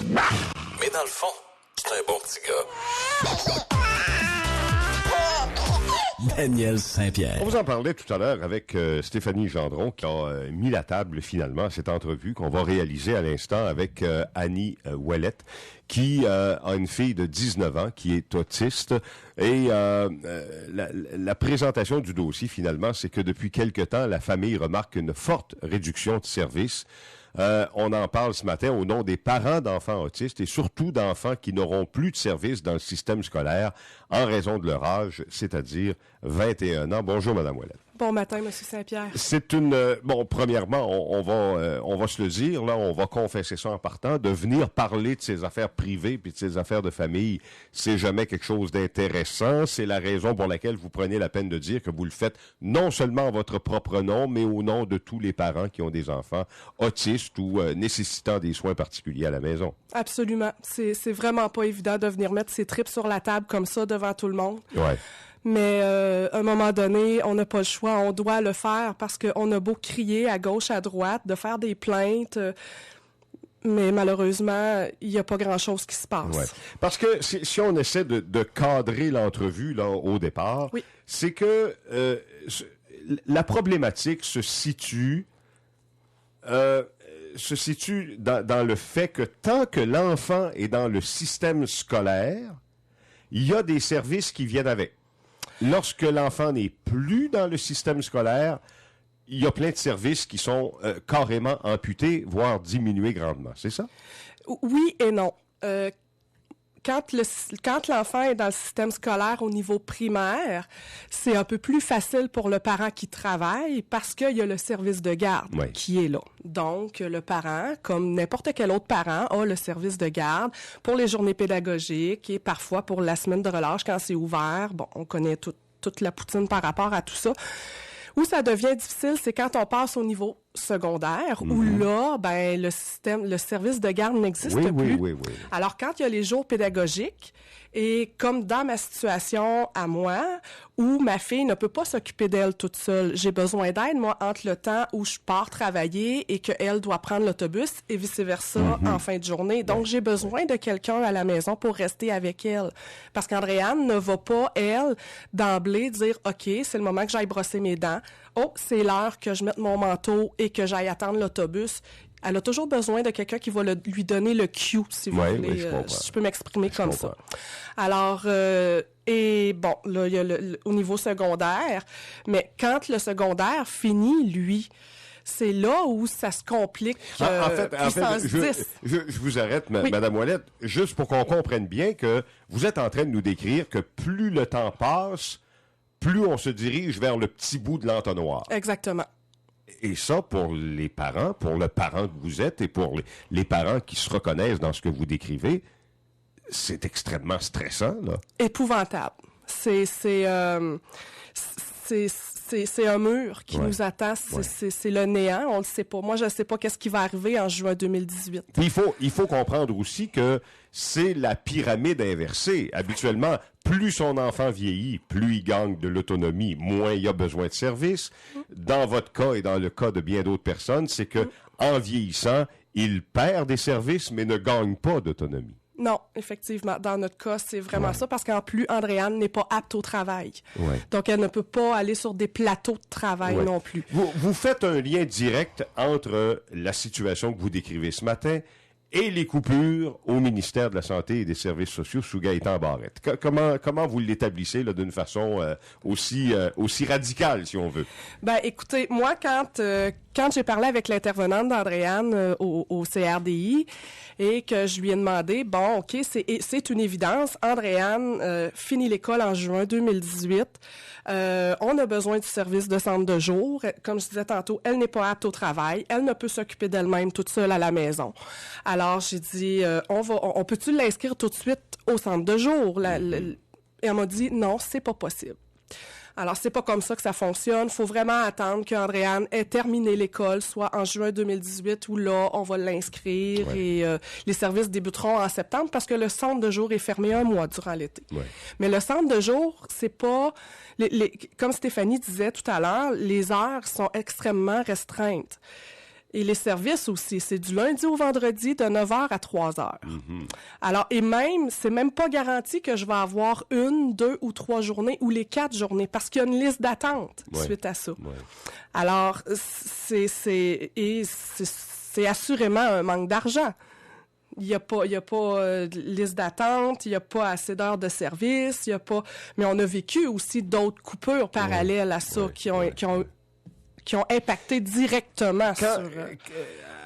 Mais dans le fond, c'est un bon petit gars. Daniel Saint-Pierre. On vous en parlait tout à l'heure avec Stéphanie Gendron qui a mis la table finalement à cette entrevue qu'on va réaliser à l'instant avec Annie Ouellette qui a une fille de 19 ans qui est autiste et la présentation du dossier finalement c'est que depuis quelque temps la famille remarque une forte réduction de services. On en parle ce matin au nom des parents d'enfants autistes et surtout d'enfants qui n'auront plus de services dans le système scolaire en raison de leur âge, c'est-à-dire 21 ans. Bonjour, Madame Ouellette. Bon matin, M. Saint-Pierre. C'est premièrement, on va se le dire, là, on va confesser ça en partant, de venir parler de ses affaires privées puis de ses affaires de famille, c'est jamais quelque chose d'intéressant. C'est la raison pour laquelle vous prenez la peine de dire que vous le faites non seulement en votre propre nom, mais au nom de tous les parents qui ont des enfants autistes ou nécessitant des soins particuliers à la maison. Absolument. C'est vraiment pas évident de venir mettre ses tripes sur la table comme ça devant tout le monde. Ouais. Mais à un moment donné, on n'a pas le choix, on doit le faire parce qu'on a beau crier à gauche, à droite, de faire des plaintes, mais malheureusement, il n'y a pas grand-chose qui se passe. Ouais. Parce que si on essaie de cadrer l'entrevue là au départ, oui. C'est que la problématique se situe dans le fait que tant que l'enfant est dans le système scolaire, il y a des services qui viennent avec. Lorsque l'enfant n'est plus dans le système scolaire, il y a plein de services qui sont carrément amputés, voire diminués grandement. C'est ça? Oui et non. Quand l'enfant est dans le système scolaire au niveau primaire, c'est un peu plus facile pour le parent qui travaille parce qu'il y a le service de garde qui est là. Donc, le parent, comme n'importe quel autre parent, a le service de garde pour les journées pédagogiques et parfois pour la semaine de relâche quand c'est ouvert. Bon, on connaît toute la poutine par rapport à tout ça. Où ça devient difficile, c'est quand on passe au niveau secondaire, où là, ben le service de garde n'existe plus. Oui. Alors, quand il y a les jours pédagogiques, et comme dans ma situation à moi, où ma fille ne peut pas s'occuper d'elle toute seule, j'ai besoin d'aide, moi, entre le temps où je pars travailler et qu'elle doit prendre l'autobus, et vice-versa en fin de journée. Donc, j'ai besoin de quelqu'un à la maison pour rester avec elle. Parce qu'Andréane ne va pas, elle, d'emblée dire, OK, c'est le moment que j'aille brosser mes dents. Oh, c'est l'heure que je mette mon manteau et que j'aille attendre l'autobus. Elle a toujours besoin de quelqu'un qui va lui donner le cue, si vous voulez. Si je peux m'exprimer comme ça. Alors, et bon, là, il y a au niveau secondaire, mais quand le secondaire finit, lui, c'est là où ça se complique. En fait, je vous arrête, Madame Ouellette, juste pour qu'on comprenne bien que vous êtes en train de nous décrire que plus le temps passe, plus on se dirige vers le petit bout de l'entonnoir. Exactement. Et ça, pour les parents, pour le parent que vous êtes et pour les parents qui se reconnaissent dans ce que vous décrivez, c'est extrêmement stressant, là. Épouvantable. C'est un mur qui nous attend. C'est le néant. On le sait pas. Moi, je ne sais pas qu'est-ce qui va arriver en juin 2018. Puis il faut comprendre aussi que c'est la pyramide inversée. Habituellement, plus son enfant vieillit, plus il gagne de l'autonomie, moins il a besoin de services. Dans votre cas et dans le cas de bien d'autres personnes, c'est que en vieillissant, il perd des services, mais ne gagne pas d'autonomie. Non, effectivement. Dans notre cas, c'est vraiment ça, parce qu'en plus, Andréane n'est pas apte au travail. Donc, elle ne peut pas aller sur des plateaux de travail non plus. Vous faites un lien direct entre la situation que vous décrivez ce matin et les coupures au ministère de la Santé et des Services sociaux sous Gaëtan Barrette. Comment vous l'établissez là d'une façon aussi radicale, si on veut? Ben, écoutez, moi, quand j'ai parlé avec l'intervenante d'Andréane au CRDI et que je lui ai demandé, bon, OK, c'est une évidence, Andréane finit l'école en juin 2018. On a besoin du service de centre de jour. Comme je disais tantôt, elle n'est pas apte au travail. Elle ne peut s'occuper d'elle-même toute seule à la maison. Alors, j'ai dit, on peut-tu l'inscrire tout de suite au centre de jour? Et elle m'a dit, non, c'est pas possible. Alors, c'est pas comme ça que ça fonctionne. Faut vraiment attendre qu'Andréane ait terminé l'école, soit en juin 2018, où là, on va l'inscrire et les services débuteront en septembre parce que le centre de jour est fermé un mois durant l'été. Mais le centre de jour, c'est pas... comme Stéphanie disait tout à l'heure, les heures sont extrêmement restreintes. Et les services aussi, c'est du lundi au vendredi de 9h à 3h. Alors, et même, c'est même pas garanti que je vais avoir 1, 2 ou 3 journées ou les 4 journées parce qu'il y a une liste d'attente suite à ça. Alors, c'est assurément un manque d'argent. Il y a pas de liste d'attente, il y a pas assez d'heures de service, il y a pas. Mais on a vécu aussi d'autres coupures parallèles à ça qui ont impacté directement sur.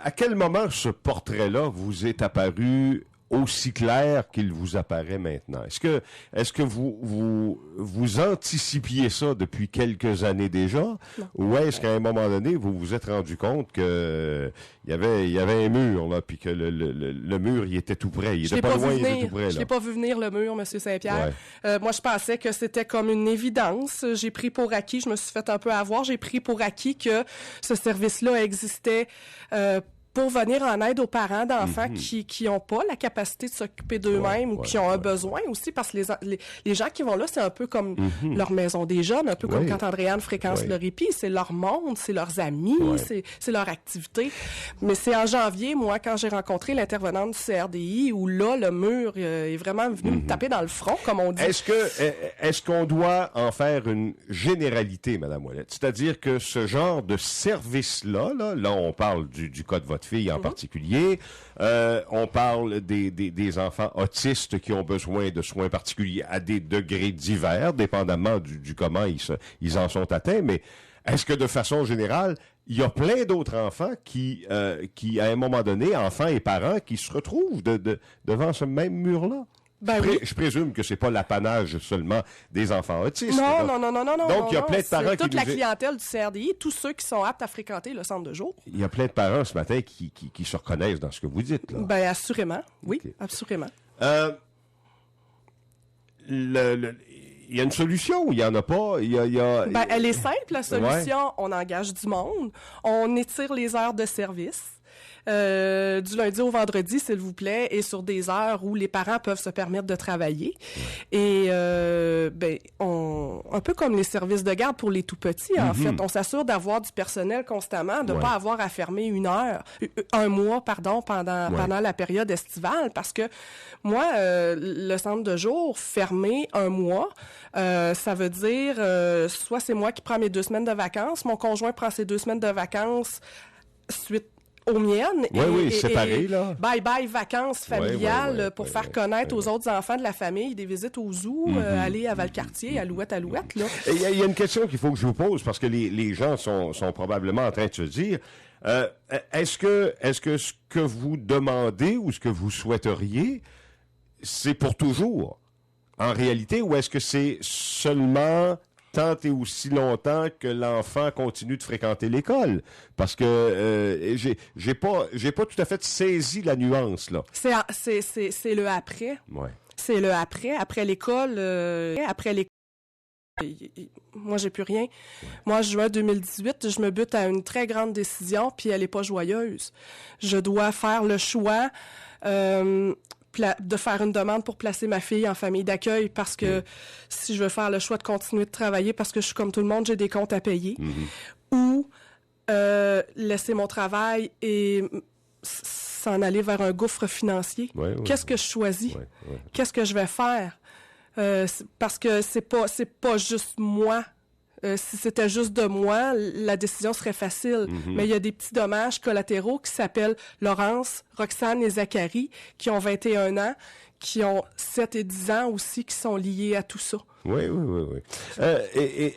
À quel moment ce portrait-là vous est apparu aussi clair qu'il vous apparaît maintenant? Est-ce que vous anticipiez ça depuis quelques années déjà? Non. Ou est-ce qu'à un moment donné, vous vous êtes rendu compte que il y avait un mur, là, puis que le mur, il était tout près. Il était pas loin, il était tout près, là. Je l'ai pas vu venir, le mur, M. Saint-Pierre. Moi, je pensais que c'était comme une évidence. J'ai pris pour acquis, je me suis fait un peu avoir, j'ai pris pour acquis que ce service-là existait pour venir en aide aux parents d'enfants qui ont pas la capacité de s'occuper d'eux-mêmes ou qui ont un besoin aussi, parce que les gens qui vont là, c'est un peu comme leur maison des jeunes, un peu comme quand Andréane fréquence le répit, c'est leur monde, c'est leurs amis, c'est leur activité. Mais c'est en janvier, moi, quand j'ai rencontré l'intervenante du CRDI, où là, le mur est vraiment venu me taper dans le front, comme on dit. Est-ce qu'on doit en faire une généralité, Mme Ouellette? C'est-à-dire que ce genre de service-là, là on parle du cas de votre fille en particulier. On parle des enfants autistes qui ont besoin de soins particuliers à des degrés divers, dépendamment du comment ils en sont atteints. Mais est-ce que de façon générale, il y a plein d'autres enfants qui, à un moment donné, enfants et parents, qui se retrouvent devant ce même mur-là? Je présume que c'est pas l'apanage seulement des enfants autistes. Non. Donc, il y a plein de parents qui toute la clientèle du CRDI, tous ceux qui sont aptes à fréquenter le centre de jour. Il y a plein de parents ce matin qui se reconnaissent dans ce que vous dites, là. Assurément. Oui, assurément. Il y a une solution ou il n'y en a pas? Elle est simple, la solution. Ouais. On engage du monde. On étire les heures de service. Du lundi au vendredi, s'il vous plaît, et sur des heures où les parents peuvent se permettre de travailler. Et un peu comme les services de garde pour les tout-petits, en fait. On s'assure d'avoir du personnel constamment, de ne pas avoir à fermer un mois, pendant la période estivale, parce que moi, le centre de jour fermé un mois, ça veut dire soit c'est moi qui prends mes 2 semaines de vacances, mon conjoint prend ses 2 semaines de vacances suite aux miennes. Séparés, là. Bye-bye vacances familiales pour faire connaître aux autres enfants de la famille des visites au zoo, aller à Valcartier, à Alouette, là. Il y a une question qu'il faut que je vous pose, parce que les gens sont probablement en train de se dire, est-ce que ce que vous demandez ou ce que vous souhaiteriez, c'est pour toujours, en réalité, ou est-ce que c'est seulement tant et aussi longtemps que l'enfant continue de fréquenter l'école? Parce que j'ai pas tout à fait saisi la nuance, là. C'est le après. Ouais. C'est le après l'école. Moi, j'ai plus rien. Moi, juin 2018, je me bute à une très grande décision, puis elle est pas joyeuse. Je dois faire le choix de faire une demande pour placer ma fille en famille d'accueil, parce que si je veux faire le choix de continuer de travailler parce que je suis comme tout le monde, j'ai des comptes à payer, ou laisser mon travail et s'en aller vers un gouffre financier. Qu'est-ce que je choisis? Qu'est-ce que je vais faire? Parce que c'est pas juste moi. Si c'était juste de moi, la décision serait facile. Mais il y a des petits dommages collatéraux qui s'appellent Laurence, Roxane et Zachary, qui ont 21 ans, qui ont 7 et 10 ans aussi, qui sont liés à tout ça. Oui.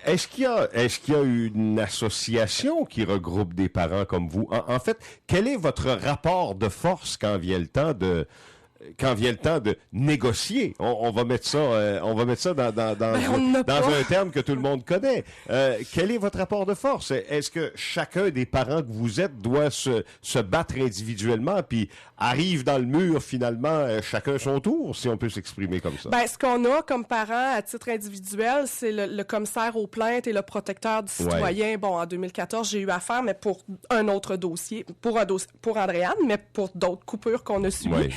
Est-ce qu'il y a une association qui regroupe des parents comme vous? En fait, quel est votre rapport de force quand vient le temps de négocier? On va mettre ça dans un terme que tout le monde connaît. Quel est votre rapport de force? Est-ce que chacun des parents que vous êtes doit se battre individuellement, puis arrive dans le mur finalement chacun son tour, si on peut s'exprimer comme ça? Ce qu'on a comme parents à titre individuel, c'est le commissaire aux plaintes et le protecteur du citoyen. Bon, en 2014, j'ai eu affaire, mais pour un autre dossier, pour Andréane, mais pour d'autres coupures qu'on a subies.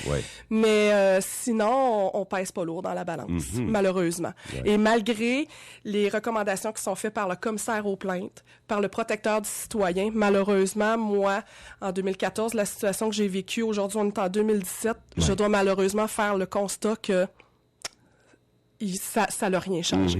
Mais sinon, on pèse pas lourd dans la balance, malheureusement. Ouais. Et malgré les recommandations qui sont faites par le commissaire aux plaintes, par le protecteur du citoyen, malheureusement, moi, en 2014, la situation que j'ai vécue, aujourd'hui on est en 2017, je dois malheureusement faire le constat que ça n'a rien changé.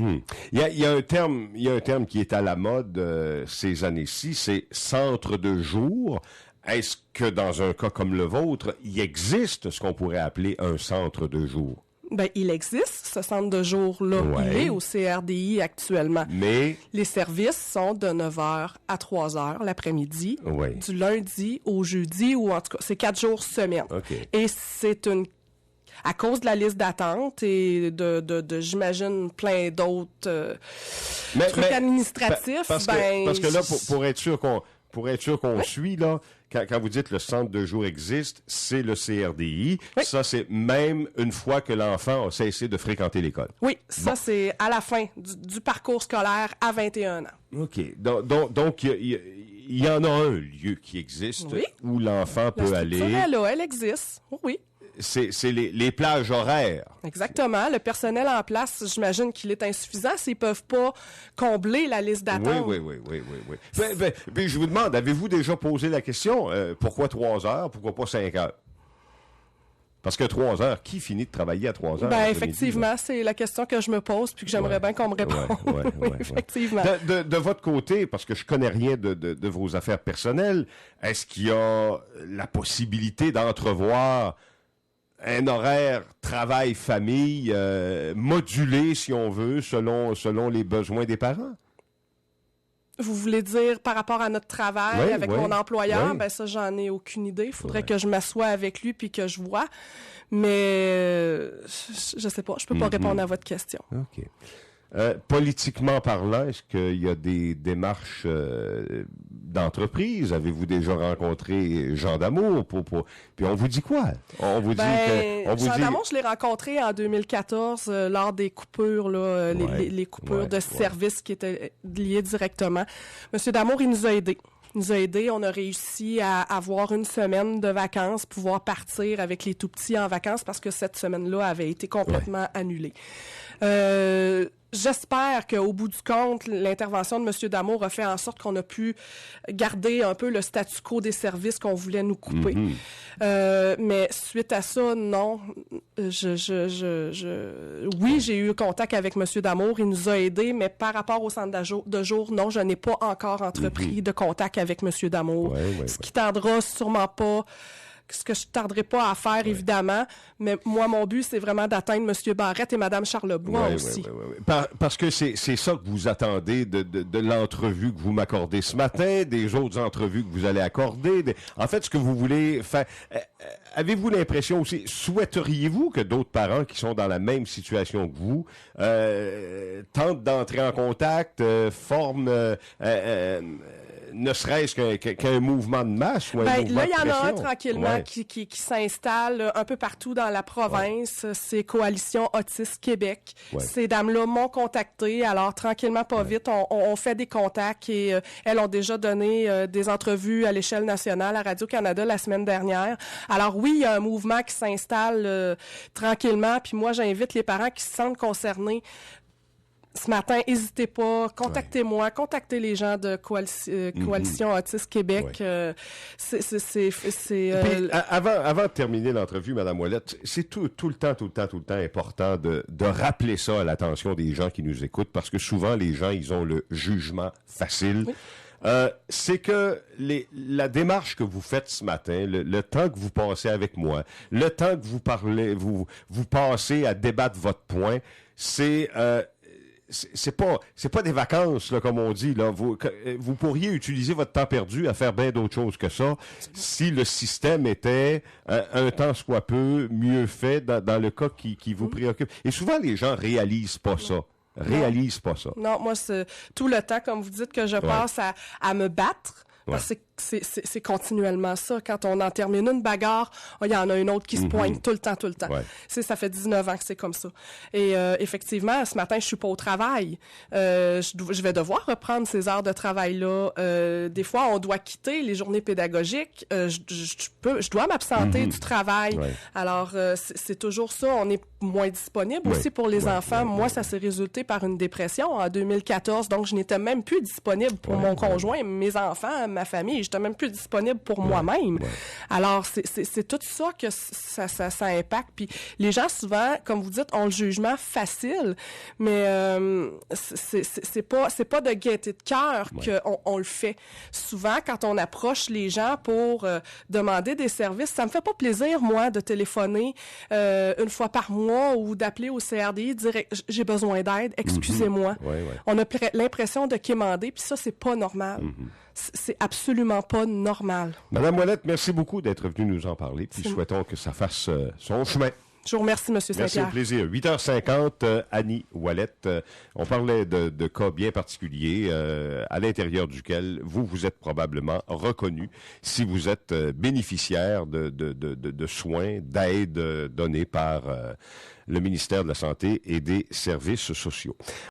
Il y a un terme qui est à la mode ces années-ci, c'est centre de jour. Est-ce que dans un cas comme le vôtre, il existe ce qu'on pourrait appeler un centre de jour? Ben, il existe, ce centre de jour-là. Ouais. Il est au CRDI actuellement. Mais les services sont de 9h à 3h l'après-midi, du lundi au jeudi, ou en tout cas, c'est 4 jours semaine. Okay. Et c'est à cause de la liste d'attente et de j'imagine, plein d'autres trucs administratifs. Parce que là, pour être sûr qu'on suit, là, quand vous dites le centre de jour existe, c'est le CRDI. Oui. Ça, c'est même une fois que l'enfant a cessé de fréquenter l'école. Oui, ça, c'est à la fin du parcours scolaire à 21 ans. OK. Donc il y en a un lieu qui existe où l'enfant peut aller. Là, elle existe. Oui. C'est les plages horaires. Exactement. Le personnel en place, j'imagine qu'il est insuffisant s'ils peuvent pas combler la liste d'attente. Oui. Ben, je vous demande, avez-vous déjà posé la question, pourquoi 3 heures, pourquoi pas 5 heures? Parce que 3 heures, qui finit de travailler à 3 heures? Ben, effectivement, c'est la question que je me pose puis que j'aimerais bien qu'on me réponde. Oui, effectivement. De votre côté, parce que je connais rien de vos affaires personnelles, est-ce qu'il y a la possibilité d'entrevoir un horaire travail-famille modulé, si on veut, selon les besoins des parents? Vous voulez dire par rapport à notre travail avec mon employeur? Ben ça, j'en ai aucune idée. Il faudrait que je m'assoie avec lui puis que je vois. Mais je sais pas, je peux pas répondre à votre question. OK. Politiquement parlant, est-ce qu'il y a des démarches d'entreprise? Avez-vous déjà rencontré Jean D'Amour? Puis on vous dit quoi? On vous dit que... Jean D'Amour, je l'ai rencontré en 2014 lors des coupures, là, les coupures de services qui étaient liées directement. Monsieur D'Amour, il nous a aidés. On a réussi à avoir une semaine de vacances, pouvoir partir avec les tout-petits en vacances parce que cette semaine-là avait été complètement annulée. J'espère qu'au bout du compte, l'intervention de M. D'Amour a fait en sorte qu'on a pu garder un peu le statu quo des services qu'on voulait nous couper. Mais suite à ça, non. Oui, j'ai eu contact avec M. D'Amour, il nous a aidés, mais par rapport au centre de jour, non, je n'ai pas encore entrepris de contact avec M. D'Amour. Ce qui tardera sûrement pas... Ce que je ne tarderai pas à faire, évidemment. Mais moi, mon but, c'est vraiment d'atteindre M. Barrette et Mme Charlebois aussi. Parce que c'est ça que vous attendez de l'entrevue que vous m'accordez ce matin, des autres entrevues que vous allez accorder. En fait, ce que vous voulez faire... Avez-vous l'impression aussi, souhaiteriez-vous que d'autres parents qui sont dans la même situation que vous tentent d'entrer en contact, forment... ne serait-ce qu'un mouvement de masse ou un mouvement de pression? Là, il y en a un tranquillement qui s'installe un peu partout dans la province. C'est Coalition Autisme Québec. Ces dames-là m'ont contacté. Alors, tranquillement, pas vite, on fait des contacts et elles ont déjà donné des entrevues à l'échelle nationale à Radio-Canada la semaine dernière. Alors oui, il y a un mouvement qui s'installe tranquillement. Puis moi, j'invite les parents qui se sentent concernés. Ce matin, n'hésitez pas, contactez-moi, contactez les gens de Coalition Autisme Québec. Avant de terminer l'entrevue, Mme Ouellette, c'est tout le temps important de rappeler ça à l'attention des gens qui nous écoutent, parce que souvent, les gens, ils ont le jugement facile. C'est que la démarche que vous faites ce matin, le temps que vous passez avec moi, le temps que vous parlez, vous passez à débattre votre point, c'est pas des vacances là, comme on dit là. Vous pourriez utiliser votre temps perdu à faire bien d'autres choses que ça si le système était un tant soit peu mieux fait dans le cas qui vous préoccupe. Et souvent les gens réalisent pas ça. Pas ça. Non, moi c'est tout le temps, comme vous dites, que je passe à me battre. Parce que c'est continuellement ça. Quand on en termine une bagarre, il y en a une autre qui se pointe tout le temps. Ouais. Ça fait 19 ans que c'est comme ça. Et effectivement, ce matin, je suis pas au travail. Je vais devoir reprendre ces heures de travail-là. Des fois, on doit quitter les journées pédagogiques. Je dois m'absenter du travail. Ouais. Alors, c'est toujours ça. On est moins disponible aussi pour les enfants. Moi, ça s'est résulté par une dépression en 2014. Donc, je n'étais même plus disponible pour mon conjoint, mes enfants, ma famille. J'étais même plus disponible pour moi-même. Ouais. Alors, c'est tout ça que ça impacte. Puis, les gens, souvent, comme vous dites, ont le jugement facile, mais c'est pas de gaieté de cœur qu'on le fait. Souvent, quand on approche les gens pour demander des services, ça me fait pas plaisir, moi, de téléphoner une fois par mois ou d'appeler au CRDI, dire « j'ai besoin d'aide, excusez-moi ». On a l'impression de quémander, puis ça, c'est pas normal. C'est absolument pas normal. Madame Ouellette, merci beaucoup d'être venue nous en parler, puis souhaitons que ça fasse son chemin. Je vous remercie, M. Saint-Pierre. Merci, au plaisir. 8h50, Annie Ouellette. On parlait de cas bien particuliers à l'intérieur duquel vous êtes probablement reconnu si vous êtes bénéficiaire de soins, d'aide donnée par le ministère de la Santé et des Services sociaux.